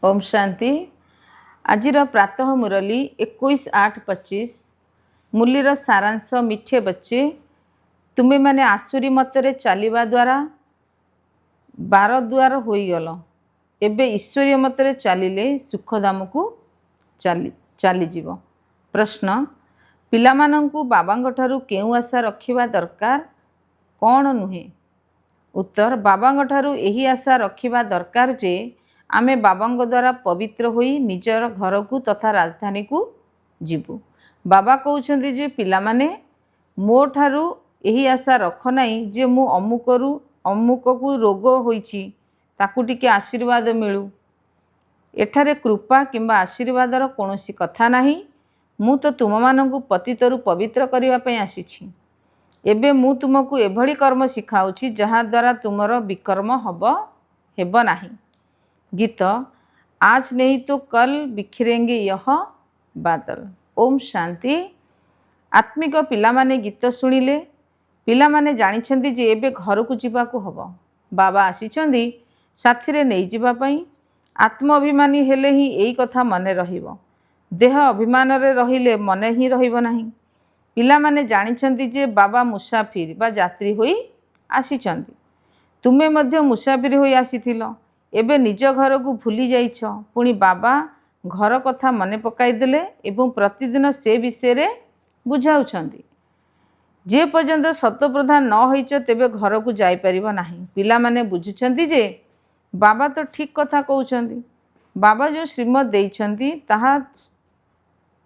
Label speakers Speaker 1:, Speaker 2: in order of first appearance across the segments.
Speaker 1: ओम शांति। आजिर प्रातः मुरली 21/8/25। मुरलीर सारांश मिठे बच्चे तुम्हें माने आसुरी मतरे चलिबा द्वारा 12 द्वार होईगल। एबे ईश्वरीय मतरे चलिले सुखधाम को चलीजीव। प्रश्न, पिलामानंकु बाबांग ठारू केउ आशा रखिबा दरकार कौन नुहे? उत्तर, बाबांग ठारू एही आशा रखिबा दरकार जे आमे बाबांग द्वारा पवित्र होई निजर घर को तथा राजधानी को जीवु। बाबा कहउछन्ति जे पिलामाने मो ठारू एही आशा रख नाही जे मु अमुक को रोग होईछि ताकू टिके आशीर्वाद मिलू। एठारे कृपा किंबा आशीर्वादर कोनोसी कथा नाही। मु तो तुम मानंकु पतितरु पवित्र करिवा पई आसीछि। एबे मु तुमको एभली कर्म सिखाउछि जहा द्वारा तुमर विकर्म हेब नाही। गीत, आज नहीं तो कल बिखरेंगे यह बादल। ओम शांति। आत्मिक पिलामाने गीत शुणिले पिलामाने जानिछन्ति जे एबे घर को जीवाकू हबो। बाबा आसीछन्ति साथी रे नहीं जीवा पई। आत्म अभिमानी हेले ही एई कथा मने रहिबो। देह अभिमान रे रहिले मने ही रहिबो नाही। पिलामाने जानिछन्ति जे बाबा मुसाफिर बा यात्री होई आसीछन्ति। तुमे मध्य मुसाफिर होई आसीथिलो। एबे निज घर को भूली जाइछ। पुणी बाबा घर कथा मने पकाई देले एवं प्रतिदिन से विषय रे बुझाउछन्ति। जे पर्यंत शतप्रधान न होइछ तेबे घर को जाई परिबो नाही। पिलामाने बुझुछन्ति जे बाबा तो ठीक कथा कहउछन्ति। बाबा जो श्रीमत देइछन्ति ताहा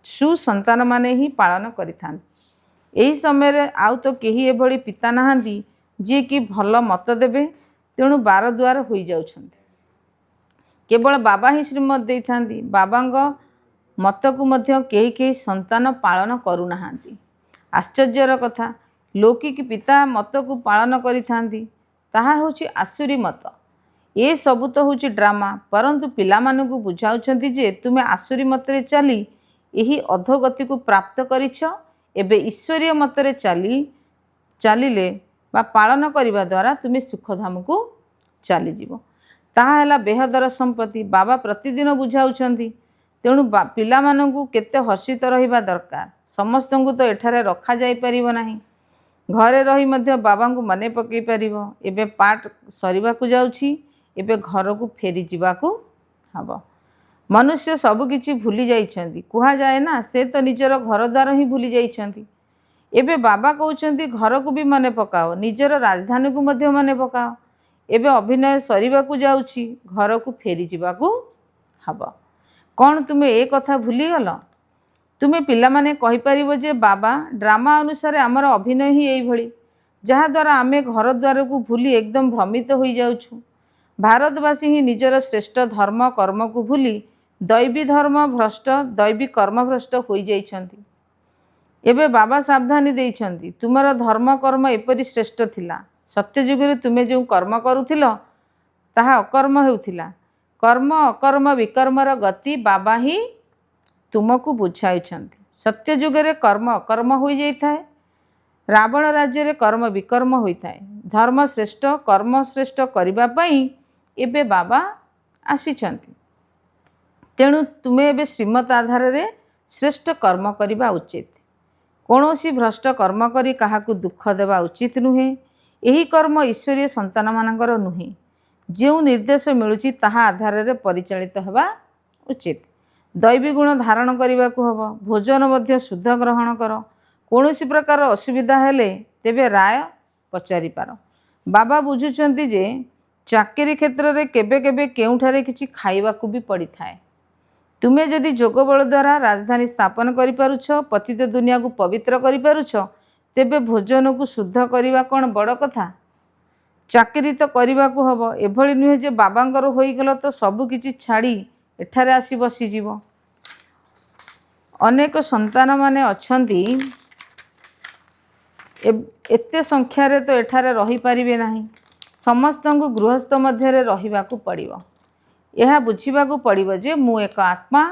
Speaker 1: सुसंतान माने ही पालन करिथान्ति। एही समय रे आउ तो केही एभली पिता नाहांती जे कि भल मत देबे। तेणु 12 द्वार होई जाउछन्ति। केवल बाबा ही श्रीमत देइथान्ति। बाबांग मत को मध्य केही संतान पालन करू नाहांती। आश्चर्यर कथा, लौकिक पिता मत को पालन करिथान्ति ताहा होछि आसुरी मत। ए सबु तो होछि ड्रामा। परंतु पिलामानकु बुझाउछन्ति जे तुमे आसुरी मतरे चली एही अधोगति को प्राप्त करिछ। एबे ईश्वरीय मतरे चलिले बा पालन करिबा द्वारा तुमे सुखधाम को चली जीवो। ताहा हैला बेहदर संपत्ति। बाबा प्रतिदिन बुझाउछन्ति। तेणु पिलामानंकु केते हर्षित रहिबा दरकार। समस्तंकु तो एठारे रखा जाई परिबो नाही। घरे रही मध्य बाबांकु मने पकई परिबो। एबे पाठ सरिबाकु जाउछि। एबे घर को फेरी जीवाकू हबो। मनुष्य सब किछि भूली जाइछन्ति। कुहा जाए ना, से तो निजर घर द्वार ही भूली जाइछन्ति। एबे बाबा कहउछन्ति घर को भी मने पकाओ, निजर राजधानी को मध्य मने पकाओ। एबे अभिनय सरिबाकू जाउछि, घर को फेरी जीवाकू हबो। कौन तुमे ए कथा भूली गल? तुमे पिला माने कहि परिबो जे बाबा ड्रामा अनुसार आमर अभिनय ही एई भली, जहा द्वारा आमे घर द्वार को भूली एकदम भ्रमित होई जाउछु। भारतवासी ही निजर श्रेष्ठ धर्म कर्म को भूली दैवी धर्म भ्रष्ट दैवी कर्म भ्रष्ट होई जाइछन्ति। एबे बाबा सावधानी देइछन्ति, तुमर धर्म कर्म एपरि श्रेष्ठ थिला। सत्य जुगरे तुमे जो कर्म करुथिलो ताहा अकर्म हेउथिला। कर्म अकर्म विकर्मर गति बाबा ही तुमको बुझाइछन्ति। सत्य जुगरे कर्म अकर्म होई जाइथाए। रावण राज्य रे कर्म विकर्म होइथाए। धर्म श्रेष्ठ कर्म श्रेष्ठ करिबा पई एबे बाबा आसीछन्ति। तेणु तुमे एबे श्रीमत आधार रे श्रेष्ठ कर्म करिबा उचित। कोनोसी भ्रष्ट कर्म करी काहाकू दुख देवा उचित नुहे। एही कर्म ईश्वरीय संतान मानकर नुहे। जो निर्देश मिलुची ताहा आधार रे परिचालित हेबा उचित। दैवी गुण धारण करिबा को हबो। भोजन मध्य शुद्ध ग्रहण कर। कोनोसी प्रकार असुविधा हेले तेबे राय पचारि पार। बाबा बुझुचन्ति जे चाकरी क्षेत्र रे केबे केबे केउठारे किछि खाइबाकू भी पड़ी थाए। तुमे जदि जोग बल द्वारा राजधानी स्थापन करि पारुछ, पतित दुनिया को पवित्र करि पारुछ, तेबे भोजन को शुद्ध करिबा कोन बड़ कथा? चाकरी तो करिबा को हबो। एभली नुहे जे बाबांकर होई गलो तो सब किछि छाड़ी एठारे आसी बसी जीवो। अनेक संतान माने अछंती, एते संख्या रे तो एठारे रही पारिबे नाही। समस्तंकु गृहस्थ मध्य रे रहिबाकू पड़िबो। यह बुझिबाकू पड़िबो जे मु एक आत्मा।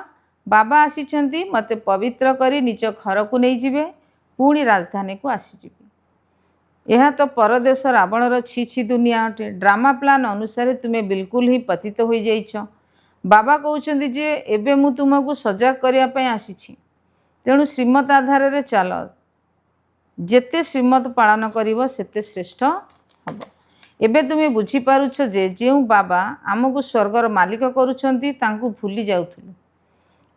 Speaker 1: बाबा आसीछन्ति मते पवित्र करी निज घर को नहीं जिवे, पुणी राजधानी को आसी जिवे। यह तो परदेश रावणर छी छी दुनिया अटे। ड्रामा प्लान अनुसार तुमे बिल्कुल ही पतित होई जाइछ। बाबा कहउछन्ति जे एबे मु तुमको सजाग करिया पई आसीछि, तेणु श्रीमत आधार रे चल, जेते श्रीमत पालन करिवो सेते श्रेष्ठ हब। एबे तुमे बुझी पारुछ जे जेउ बाबा आमको स्वर्गर मालिक करूछन्ति तांकु भूली जाउथुलु।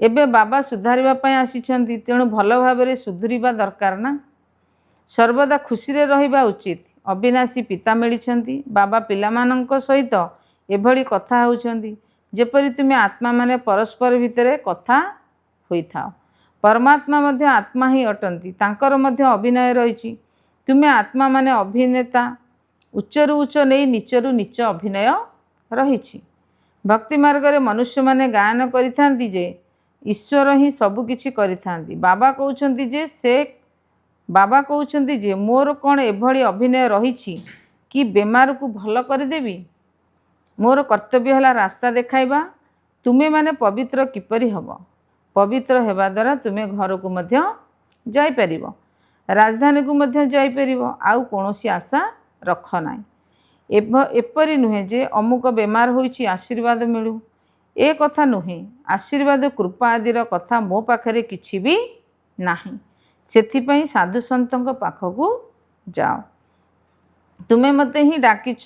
Speaker 1: एबे बाबा सुधारिबा पई आसीछन्ति, तेणु भल भाबरे सुधुरिबा दरकार ना। सर्वदा खुशी रे रहिबा उचित। अविनाशी पिता मिलिछन्ति। बाबा पिलामानंक सहित एभली कथा होउछन्ति जेपरि तुमे आत्मा माने परस्पर भितरे कथा होइथाओ। परमात्मा मध्य आत्मा ही अटंती, तांकर मध्य अभिनय रहिछि। तुमे आत्मा माने अभिनेता, उच्चरु उच्च नहीं नीचरु नीच अभिनय रहिछि। भक्ति मार्ग रे मनुष्य माने गायन करिथांती जे ईश्वर ही सबु किछि करिथांती। बाबा कहउछन्ति जे मोर कोन एभली अभिनय रहिछि कि बेमार को भल करदेबी। मोर कर्तव्य हला रास्ता देखाइबा। तुमे माने पवित्र किपरि हब। पवित्र हेबा द्वारा तुमे घर को मध्य जाई परिबो, राजधानी को मध्य जाई परिबो। आउ कोनोसी आशा रख नाई। एपरि नुहे जे अमुक बेमार होइछि आशीर्वाद मिलू, ए कथा नुहे। आशीर्वाद कृपा आदिर कथा मो पाखरे किछि भी नाही। सेथिपई साधु संतों पाखकू जाओ। तुमे मते ही डाकिछ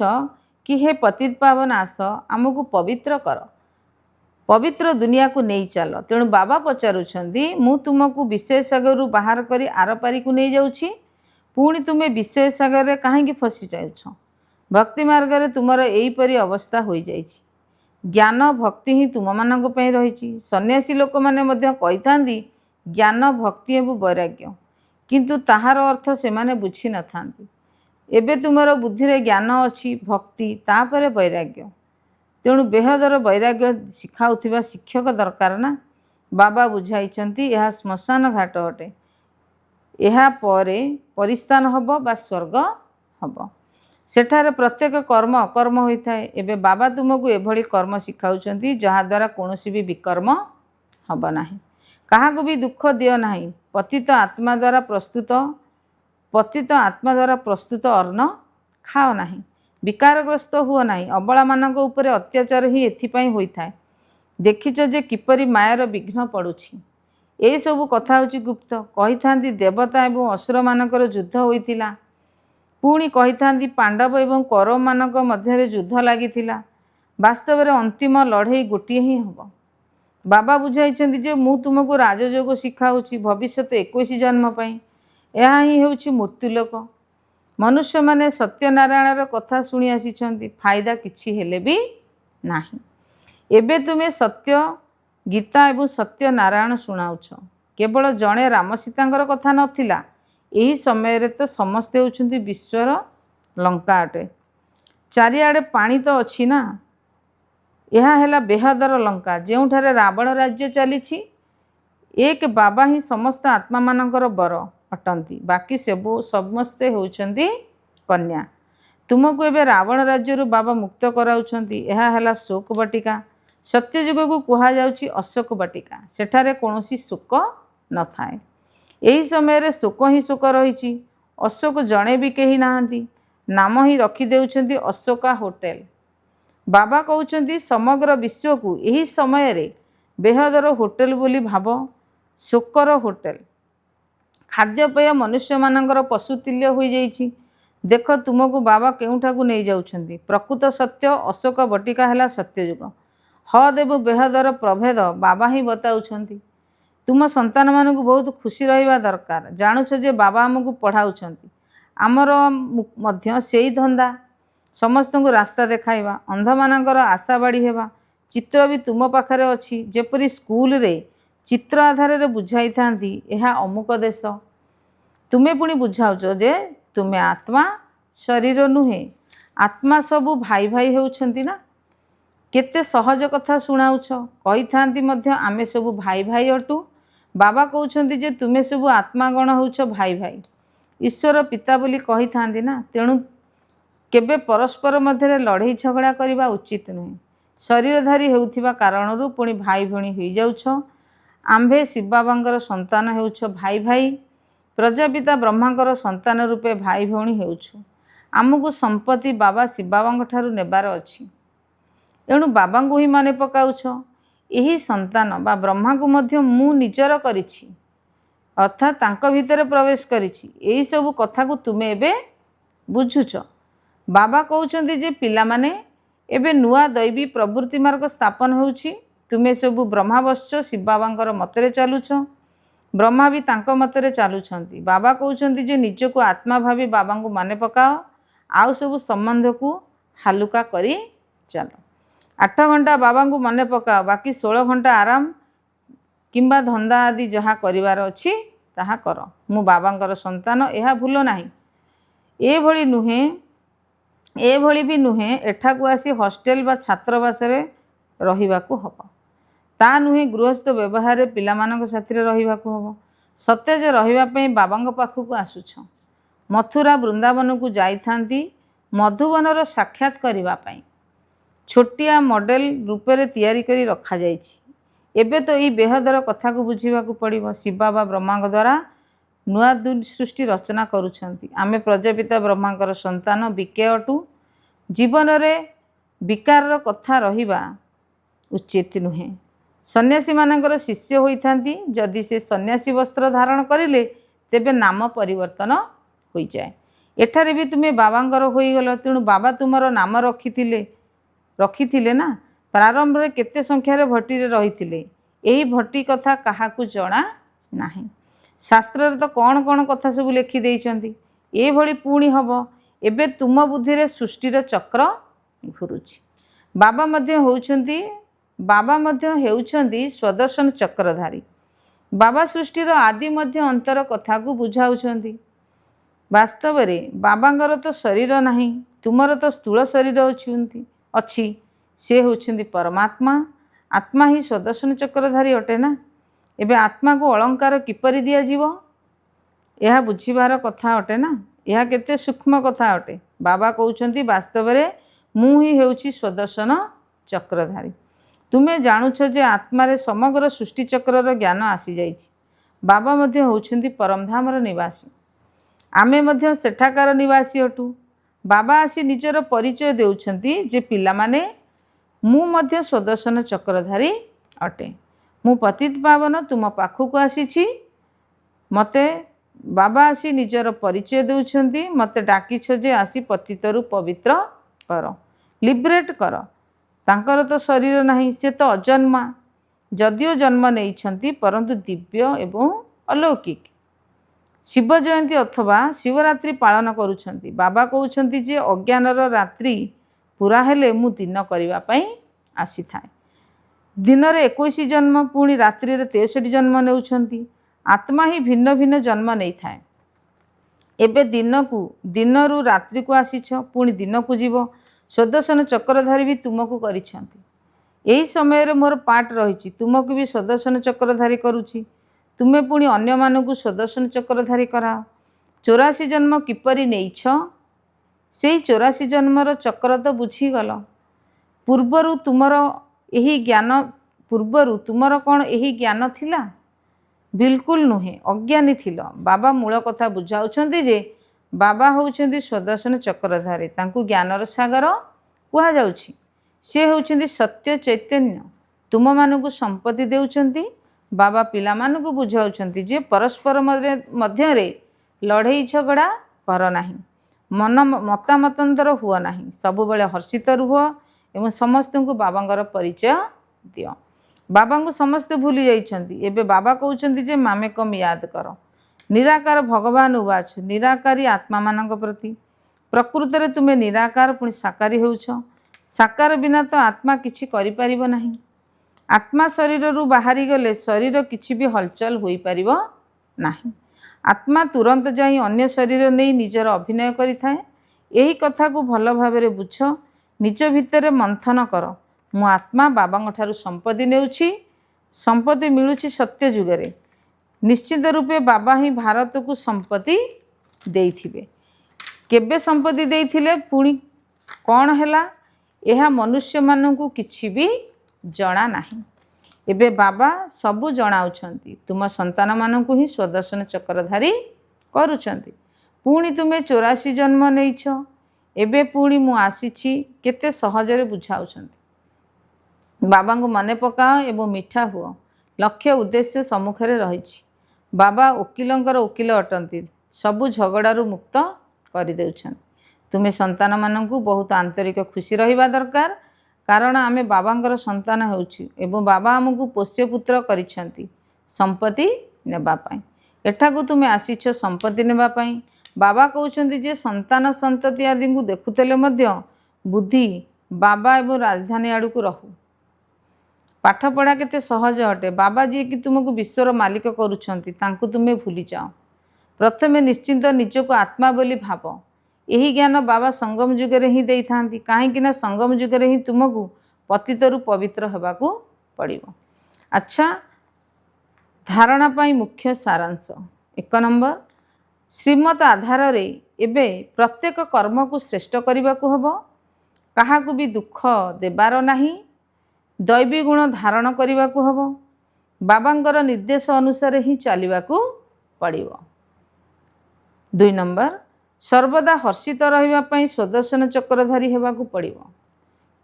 Speaker 1: कि हे पतित पावन आस, आमको पवित्र कर, पवित्र दुनिया को नहीं चल। तेणु बाबा पचारुछन्ति मु तुमको विषय सागर बाहर करी आर पारी को नहीं जाउछि, पुणी तुमे विषय सागर रे काहेकि फसी जाउछ। भक्ति मार्ग रे तुमर एहीपरि अवस्था होई जाइछि। ज्ञान भक्ति ही तुम मानक पई रहिछि। सन्यासी लोक माने मध्य कहिथांती ज्ञान भक्ति एवं वैराग्य, किंतु ताहार अर्थ से माने बुझी न थांती। एबे तुमर बुद्धि रे ज्ञान अछि, भक्ति तापरे वैराग्य। तेणु बेहदर वैराग्य शिखाउथिबा शिक्षक दरकार ना। बाबा बुझाइछन्ति यह श्मशान घाट अटे, यह परे परिस्थान हब बा स्वर्ग हब। सेठारे प्रत्येक कर्म अकर्म होता है। एबे बाबा तुमको एभली कर्म शिखाउछन्ति जहा द्वारा कोनोसी भी विकर्म हब नाही। काहाको भी दुख दियो नाही। पतित आत्मा द्वारा प्रस्तुत अन्न खाओ नाही। विकारग्रस्त हुओ नाही। अबला मानक उपरे अत्याचार ही एथिपई होइथाय। देखिछ जे किपरि मायार विघ्न पड़ुछि। एई सबु कथा होछि गुप्त। कहिथांती देवता एवं असुर मानकर युद्ध होइथिला। पुणी कहिथांती पांडव एवं कौरव मानक मध्यरे युद्ध लागिथिला। वास्तव रे अंतिम लड़ाई गोटिए ही हब। बाबा बुझाइछन्ति जे मु तुमको राजयोग शिखाउछि भविष्यत 21 जन्म पई। यह ही हेउछि मृत्युलोक। मनुष्य माने सत्यनारायणर कथा शुणी आसीछन्ति, फायदा किछि हेले भी नाही। एबे तुमे सत्य गीता एवं सत्य नारायण शुणाउछ। केवल जणे राम सीतांकर कथा नथिला। एही समय रे तो समस्ते होउछन्ति विश्वर लंका अटे। चारिआडे पानी तो अछि ना। यह हेला बेहदर लंका, जेउठारे रावण राज्य चलीछि। एक बाबा ही समस्त आत्मा मानकर बर अटंती, बाकी समस्ते होउछन्ति कन्या। तुमको एबे रावण राज्य बाबा मुक्त कराउछन्ति। यह हेला शोक बटिका। सत्ययुग को कुहा जाउछि अशोक बटिका। सेठारे कोनोसी शोक न थाए। एही समय रे शोक ही शोक रहिछि। अशोक जणे भी केही नाहंती। नाम ही रखी देउछन्ति अशोका होटेल। बाबा कहउछन्ति समग्र विश्व को यही समय रे बेहदर होटेल बोली भाव। Shocker hotel. खाद्यपेय मनुष्य मानकर पशुतुल्य हो जाइछि। देख तुमको बाबा केउठा को नहीं जाउछन्ति। प्रकृत सत्य अशोक बटिका हेला सत्ययुग। हद एवं बेहदर प्रभेद बाबा ही बताउछन्ति। तुम संतान मानक बहुत खुशी रहिबा दरकार। जानुछ जे बाबा हमको पढ़ाउछन्ति। आमर मध्य सेई धंदा, समस्त को रास्ता देखाइबा, अंध मानकर आशाबाड़ी हेबा। चित्र भी तुम पाखरे अछि। जेपरि स्कूल रे चित्र आधार रे बुझाई थांती यह अमुक देश। तुमे पुणी बुझाउछ जे तुमे आत्मा, शरीर नुहे। आत्मा सबु भाई भाई हेउछन्ति ना। केते सहज कथा शुणाउछ। कहि थांती मध्य आमे सबु भाई भाई अटु। बाबा कहउछन्ति जे तुमे सबु आत्मागण होउछ भाई भाई। ईश्वर पिता बोली कहि थांती ना। तेणु केबे परस्पर मध्य लड़ाई झगड़ा करवा उचित नुहे। शरीरधारी हेउथिबा कारणरू पुणी भाई भणी होई जाउछ। आम्भे शिव बाबांकर संतान हेउछ भाई भाई। प्रजापिता ब्रह्मांकर संतान रूपे भाई भणी हेउछु। आमको संपत्ति बाबा शिव बाबांक ठारू नेबार अछि। एणु बाबांकु ही मने पकाउछ। ଏହି ସନ୍ତାନ ବା ବ୍ରହ୍ମାକୁ ମଧ୍ୟ ମୁଁ ନିଜର କରିଛି, ଅର୍ଥାତ୍ ତାଙ୍କ ଭିତରେ ପ୍ରବେଶ କରିଛି। ଏହିସବୁ କଥାକୁ ତୁମେ ଏବେ ବୁଝୁଛ। ବାବା କହୁଛନ୍ତି ଯେ ପିଲାମାନେ ଏବେ ନୂଆ ଦୈବୀ ପ୍ରବୃତ୍ତି ମାର୍ଗ ସ୍ଥାପନ ହେଉଛି। ତୁମେ ସବୁ ବ୍ରହ୍ମା ବଶ୍ଚ ଶିବ ବାବାଙ୍କର ମତରେ ଚାଲୁଛ, ବ୍ରହ୍ମା ବି ତାଙ୍କ ମତରେ ଚାଲୁଛନ୍ତି। ବାବା କହୁଛନ୍ତି ଯେ ନିଜକୁ ଆତ୍ମା ଭାବି ବାବାଙ୍କୁ ମନେ ପକାଅ, ଆଉ ସବୁ ସମ୍ବନ୍ଧକୁ ହାଲୁକା କରି ଚାଲ। 8 ଘଣ୍ଟା ବାବାଙ୍କୁ ମନେ ପକାଅ, ବାକି 16 ଘଣ୍ଟା ଆରାମ କିମ୍ବା ଧନ୍ଦା ଆଦି ଯାହା କରିବାର ଅଛି ତାହା କର। ମୁଁ ବାବାଙ୍କର ସନ୍ତାନ, ଏହା ଭୁଲ ନାହିଁ। ଏଭଳି ବି ନୁହେଁ ଏଠାକୁ ଆସି ହଷ୍ଟେଲ ବା ଛାତ୍ରାବାସରେ ରହିବାକୁ ହେବ। ତା ନୁହେଁ ଗୃହସ୍ଥ ବ୍ୟବହାରରେ ପିଲାମାନଙ୍କ ସାଥିରେ ରହିବାକୁ ହେବ। ସତେ ଯେ ରହିବା ପାଇଁ ବାବାଙ୍କ ପାଖକୁ ଆସୁଛ। ମଥୁରା ବୃନ୍ଦାବନକୁ ଯାଇଥାନ୍ତି ମଧୁବନର ସାକ୍ଷାତ କରିବା ପାଇଁ। ଛୋଟିଆ ମଡେଲ ରୂପରେ ତିଆରି କରି ରଖାଯାଇଛି। ଏବେ ତ ଏହି ବେହଦର କଥାକୁ ବୁଝିବାକୁ ପଡ଼ିବ। ଶିବ ବାବା ବ୍ରହ୍ମାଙ୍କ ଦ୍ୱାରା ନୂଆ ସୃଷ୍ଟି ରଚନା କରୁଛନ୍ତି। ଆମେ ପ୍ରଜାପିତା ବ୍ରହ୍ମାଙ୍କର ସନ୍ତାନ ବିକେ ଅଟୁ। ଜୀବନରେ ବିକାରର କଥା ରହିବା ଉଚିତ ନୁହେଁ। ସନ୍ନ୍ୟାସୀମାନଙ୍କର ଶିଷ୍ୟ ହୋଇଥାନ୍ତି। ଯଦି ସେ ସନ୍ନ୍ୟାସୀ ବସ୍ତ୍ର ଧାରଣ କରିଲେ ତେବେ ନାମ ପରିବର୍ତ୍ତନ ହୋଇଯାଏ। ଏଠାରେ ବି ତୁମେ ବାବାଙ୍କର ହୋଇଗଲ, ତେଣୁ ବାବା ତୁମର ନାମ ରଖିଥିଲେ ନା। ପ୍ରାରମ୍ଭରେ କେତେ ସଂଖ୍ୟାରେ ଭଟ୍ଟିରେ ରହିଥିଲେ, ଏହି ଭଟ୍ଟି କଥା କାହାକୁ ଜଣା ନାହିଁ। ଶାସ୍ତ୍ରରେ ତ କ'ଣ କ'ଣ କଥା ସବୁ ଲେଖିଦେଇଛନ୍ତି। ଏଭଳି ପୁଣି ହେବ। ଏବେ ତୁମ ବୁଦ୍ଧିରେ ସୃଷ୍ଟିର ଚକ୍ର ଘୁରୁଛି। ବାବା ମଧ୍ୟ ହେଉଛନ୍ତି ସ୍ୱଦର୍ଶନ ଚକ୍ରଧାରୀ। ବାବା ସୃଷ୍ଟିର ଆଦି ମଧ୍ୟ ଅନ୍ତର କଥାକୁ ବୁଝାଉଛନ୍ତି। ବାସ୍ତବରେ ବାବାଙ୍କର ତ ଶରୀର ନାହିଁ, ତୁମର ତ ସ୍ଥୂଳ ଶରୀର ଅଛି। ସେ ହେଉଛନ୍ତି ପରମାତ୍ମା। ଆତ୍ମା ହିଁ ସ୍ୱଦର୍ଶନ ଚକ୍ରଧାରୀ ଅଟେ ନା। ଏବେ ଆତ୍ମାକୁ ଅଳଙ୍କାର କିପରି ଦିଆଯିବ, ଏହା ବୁଝିବାର କଥା ଅଟେ ନା। ଏହା କେତେ ସୂକ୍ଷ୍ମ କଥା ଅଟେ। ବାବା କହୁଛନ୍ତି ବାସ୍ତବରେ ମୁଁ ହିଁ ହେଉଛି ସ୍ୱଦର୍ଶନ ଚକ୍ରଧାରୀ। ତୁମେ ଜାଣୁଛ ଯେ ଆତ୍ମାରେ ସମଗ୍ର ସୃଷ୍ଟିଚକ୍ରର ଜ୍ଞାନ ଆସିଯାଇଛି। ବାବା ମଧ୍ୟ ହେଉଛନ୍ତି ପରମଧାମର ନିବାସୀ। ଆମେ ମଧ୍ୟ ସେଠାକାର ନିବାସୀ ଅଟୁ। ବାବା ଆସି ନିଜର ପରିଚୟ ଦେଉଛନ୍ତି ଯେ ପିଲାମାନେ ମୁଁ ମଧ୍ୟ ସ୍ୱଦର୍ଶନ ଚକ୍ରଧାରୀ ଅଟେ। ମୁଁ ପତିତ ପାବନ ତୁମ ପାଖକୁ ଆସିଛି। ମୋତେ ବାବା ଆସି ନିଜର ପରିଚୟ ଦେଉଛନ୍ତି। ମୋତେ ଡାକିଛ ଯେ ଆସି ପତିତରୁ ପବିତ୍ର କର, ଲିବରେଟ୍ କର। ତାଙ୍କର ତ ଶରୀର ନାହିଁ, ସେ ତ ଅଜନ୍ମା। ଯଦିଓ ଜନ୍ମ ନେଇଛନ୍ତି ପରନ୍ତୁ ଦିବ୍ୟ ଏବଂ ଅଲୌକିକ। ଶିବ ଜୟନ୍ତୀ ଅଥବା ଶିବରାତ୍ରି ପାଳନ କରୁଛନ୍ତି। ବାବା କହୁଛନ୍ତି ଯେ ଅଜ୍ଞାନର ରାତ୍ରି ପୁରା ହେଲେ ମୁଁ ଦିନ କରିବା ପାଇଁ ଆସିଥାଏ। ଦିନରେ 21 ଜନ୍ମ, ପୁଣି ରାତ୍ରିରେ 63 ଜନ୍ମ ନେଉଛନ୍ତି। ଆତ୍ମା ହିଁ ଭିନ୍ନ ଭିନ୍ନ ଜନ୍ମ ନେଇଥାଏ। ଏବେ ଦିନରୁ ରାତ୍ରିକୁ ଆସିଛ, ପୁଣି ଦିନକୁ ଯିବ। ସ୍ୱଦର୍ଶନ ଚକ୍ରଧାରୀ ବି ତୁମକୁ କରିଛନ୍ତି। ଏହି ସମୟରେ ମୋର ପାର୍ଟ ରହିଛି, ତୁମକୁ ବି ସ୍ୱଦର୍ଶନ ଚକ୍ରଧାରୀ କରୁଛି। ତୁମେ ପୁଣି ଅନ୍ୟମାନଙ୍କୁ ସ୍ୱଦର୍ଶନ ଚକ୍ରଧାରୀ କରାଅ। 84 ଜନ୍ମ କିପରି ନେଇଛ, ସେହି 84 ଜନ୍ମର ଚକ୍ର ତ ବୁଝିଗଲ। ପୂର୍ବରୁ ତୁମର କ'ଣ ଏହି ଜ୍ଞାନ ଥିଲା? ବିଲକୁଲ ନୁହେଁ, ଅଜ୍ଞାନୀ ଥିଲ। ବାବା ମୂଳ କଥା ବୁଝାଉଛନ୍ତି ଯେ ବାବା ହେଉଛନ୍ତି ସ୍ୱଦର୍ଶନ ଚକ୍ରଧାରୀ। ତାଙ୍କୁ ଜ୍ଞାନର ସାଗର କୁହାଯାଉଛି। ସେ ହେଉଛନ୍ତି ସତ୍ୟ ଚୈତନ୍ୟ। ତୁମମାନଙ୍କୁ ସମ୍ପତ୍ତି ଦେଉଛନ୍ତି। ବାବା ପିଲାମାନଙ୍କୁ ବୁଝାଉଛନ୍ତି ଯେ ପରସ୍ପର ମଧ୍ୟରେ ଲଢ଼େଇ ଝଗଡ଼ା କର ନାହିଁ, ମତାମତାନ୍ତର ହୁଅ ନାହିଁ, ସବୁବେଳେ ହର୍ଷିତ ରୁହ ଏବଂ ସମସ୍ତଙ୍କୁ ବାବାଙ୍କର ପରିଚୟ ଦିଅ। ବାବାଙ୍କୁ ସମସ୍ତେ ଭୁଲି ଯାଇଛନ୍ତି। ଏବେ ବାବା କହୁଛନ୍ତି ଯେ ମାମେକମ୍ ୟାଦ କର। ନିରାକାର ଭଗବାନ ଉବାଚ, ନିରାକାରୀ ଆତ୍ମାମାନଙ୍କ ପ୍ରତି। ପ୍ରକୃତରେ ତୁମେ ନିରାକାର ପୁଣି ସାକାରୀ ହେଉଛ। ସାକାର ବିନା ତ ଆତ୍ମା କିଛି କରିପାରିବ ନାହିଁ। ଆତ୍ମା ଶରୀରରୁ ବାହାରିଗଲେ ଶରୀର କିଛି ବି ହଲଚଲ ହୋଇପାରିବ ନାହିଁ। ଆତ୍ମା ତୁରନ୍ତ ଯାଇ ଅନ୍ୟ ଶରୀର ନେଇ ନିଜର ଅଭିନୟ କରିଥାଏ। ଏହି କଥାକୁ ଭଲ ଭାବରେ ବୁଝ। ନିଜ ଭିତରେ ମନ୍ଥନ କର। ମୁଁ ଆତ୍ମା ବାବାଙ୍କ ଠାରୁ ସମ୍ପତ୍ତି ନେଉଛି। ସମ୍ପତ୍ତି ମିଳୁଛି ସତ୍ୟ ଯୁଗରେ। ନିଶ୍ଚିତ ରୂପେ ବାବା ହିଁ ଭାରତକୁ ସମ୍ପତ୍ତି ଦେଇଥିବେ। କେବେ ସମ୍ପତ୍ତି ଦେଇଥିଲେ, ପୁଣି କ'ଣ ହେଲା, ଏହା ମନୁଷ୍ୟମାନଙ୍କୁ କିଛି ବି ଜଣା ନାହିଁ। ଏବେ ବାବା ସବୁ ଜଣାଉଛନ୍ତି। ତୁମ ସନ୍ତାନମାନଙ୍କୁ ହିଁ ସ୍ୱଦର୍ଶନ ଚକ୍ରଧାରୀ କରୁଛନ୍ତି। ପୁଣି ତୁମେ 84 ଜନ୍ମ ନେଇଛ। ଏବେ ପୁଣି ମୁଁ ଆସିଛି, କେତେ ସହଜରେ ବୁଝାଉଛନ୍ତି। बाबा को मने पकाओ एवं मिठा हुओ। लक्ष्य उद्देश्य सम्मुखें रही। बाबा वकिलंकर वकिल अटंती, सबू झगड़ारू मुक्त कर देउछन। तुम्हें संतान मानू बहुत आंतरिक खुशी रहिबा दरकार, कारण आमे बाबांकर संतान होउछि एवं बाबा आमको पोष्यपुत्र करिसेंती संपत्ति नेबा पई। एठाकू तुम्हें आसीछ संपत्ति नेबा पई। बाबा कहउछंती जे संतान संतति आदि को देखुतले मध्य बुद्धि बाबा एवं राजधानी आड़ को रहू। पाठ पढ़ा केते सहज अटे। बाबा जी कि तुमको विश्वर मालिक करुछंती तांको तुम्हें भूली जाओ। प्रथमे निश्चिंत निजको आत्मा बोली भाव। यही ज्ञान बाबा संगम जुगे ही दे था, कहीं संगम जुगे ही तुमको पतितरु पवित्र होगाकू पड़िबो। अच्छा, धारणा पाई मुख्य सारांश। 1 नंबर, श्रीमत आधार रे एबे प्रत्येक कर्म को श्रेष्ठ करने को हबो। काहाकू भी दुख देबार नहीं। दैवी गुण धारण करने को हबो। बाबांकर निर्देश अनुसार ही चलने को पड़िबो। 2 नंबर, सर्वदा हर्षित रहिबा स्वदर्शन चक्रधारी होगाकू पड़िबो।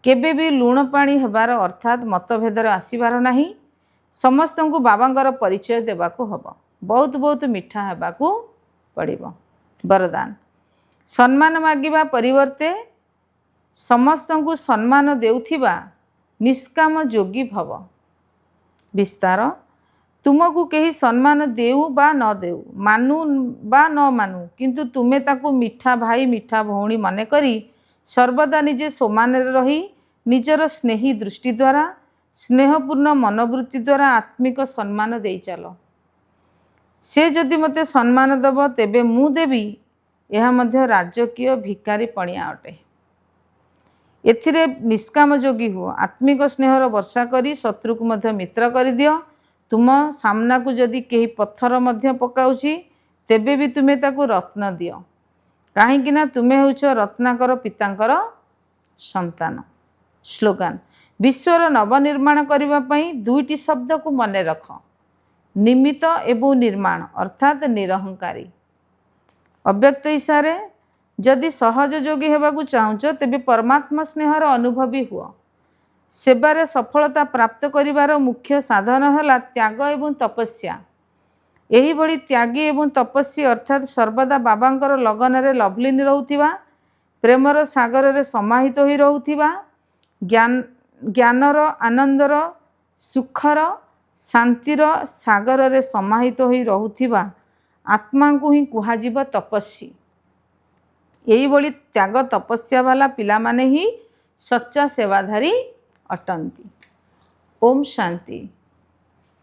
Speaker 1: केबे भी लुण पानी हेबार अर्थात मतभेदर आसीबार नहीं। समस्त को बाबांकर परिचय देबाकू हबो। बहुत बहुत मिठा हेबाकू पड़िबो। वरदान, सम्मान मागिबा परिवर्ते समस्त को सम्मान देउथिबा निष्काम योगी भव। विस्तार, तुमको कहीं सम्मान देऊ बा न देऊ, मानू बा न मानू, किंतु तुम्हें ताकू मिठा भाई मिठा भौणी मन करी सर्वदा निजे समान रही निजर स्नेही दृष्टि द्वारा स्नेहपूर्ण मनोवृत्ति द्वारा आत्मिक सम्मान दे चलो। से जदि मते सम्मान दब तेबे मु देवी। यह मध्य राजकीय भिकारी पणिया अटे। एथिरे निष्काम योगी हुआ। आत्मिक स्नेहर वर्षा करी शत्रु को मध्य मित्र कर दियो। तुम सामना को जदि कहीं पत्थर मध्य पकाउछि तेबे भी तुम्हें ताकू रत्न दियो, कहीं तुम्हें होछ रत्नाकर पितांकर संतान। स्लोगान, विश्वर नवनिर्माण करने पई 2टी शब्द को मन रख, निमित्त एवं निर्माण अर्थात निरहंकारी। अव्यक्त इशारे जदि सहज योगी होगाकू चाहूच तेबे परमात्मा स्नेहर अनुभवी हुआ। सेवारे सफलता प्राप्त करिवार मुख्य साधन है त्याग एवं तपस्या। यही बड़ी त्यागी एवं तपस्वी अर्थात सर्वदा बाबांकर लगन रे लवलीन रहउथिबा, प्रेमर सागर रे समाहित होई रहउथिबा, ज्ञानर आनंदर सुखर शांतिर सागर रे समाहित होई रहउथिबा आत्मा को ही कुहाजिबा तपस्वी। यही बड़ी त्याग तपस्या वाला पिला माने ही सच्चा सेवाधारी अटंती। ओम शांति।